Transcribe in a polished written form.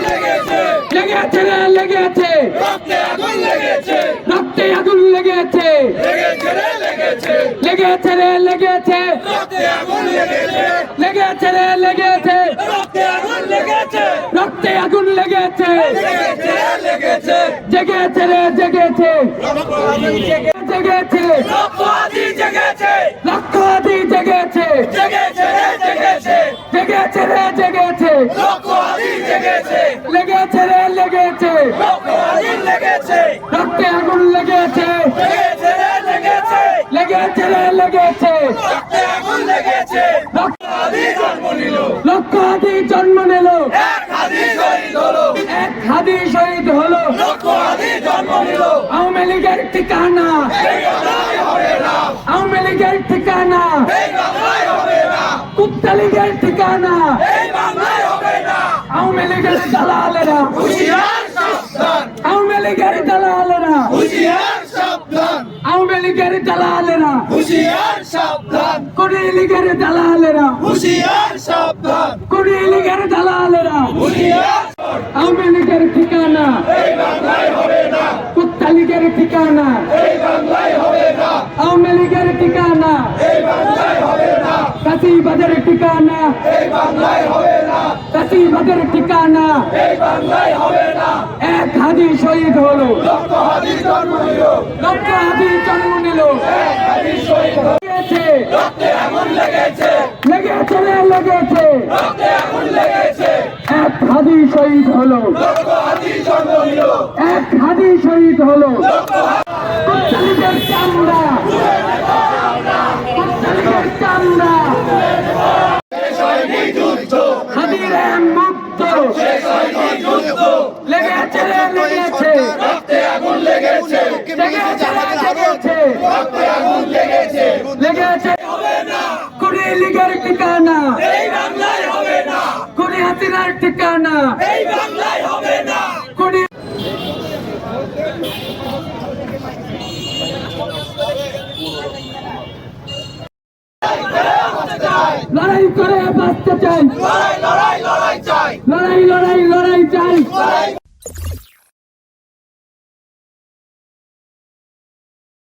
লেগেছে লেগেছে রে লেগেছে রক্তে আগুন লেগেছে লেগেছে রে লেগেছে লেগেছে রে লেগেছে রক্তে আগুন লেগেছে জেগেছে রে জেগেছে জেগেছে লক্ষ আদি জেগেছে জেগেছে রে জেগেছে লেগেছে রে লেগেছে রক্তে আগুন লেগেছে লেগেছে রে লেগেছে লক্ষ আদি জন্ম নিল এক হাদি শহীদ হলো আওয়ামী লীগের ঠিকানা আওয়ামী লীগের ঠিকানা কুত্তা লীগের ঠিকানা আওয়ামী লীগের দালালেরা আওয়ামী লীগের দালালেরা আওয়ামী লীগের দালালেরা কোটি লীগের দালালেরা কোটি লীগের দালালেরা আওয়ামী লীগের ঠিকানা কুত্তা লীগের ঠিকানা আওয়ামী লীগের ঠিকানা কাশিবাদের ঠিকানা কাশিবাদের ঠিকানা এক হাদি শহীদ হলো লক্ষ হাদি জন্ম নিল লেগেছে লেগেছে রে লেগেছে এক হাদি শহীদ হলো এক হাদি শহীদ হলো কুত্তালিগের চামড়া কুত্তালিগের চামড়া হাদির মুক্ত লেগেছে রে লেগেছে লেগেছে কোটি লীগের ঠিকানা কোটি হাসিনার ঠিকানা কোটি লড়াই করে বাঁচতে চাই লড়াই চাই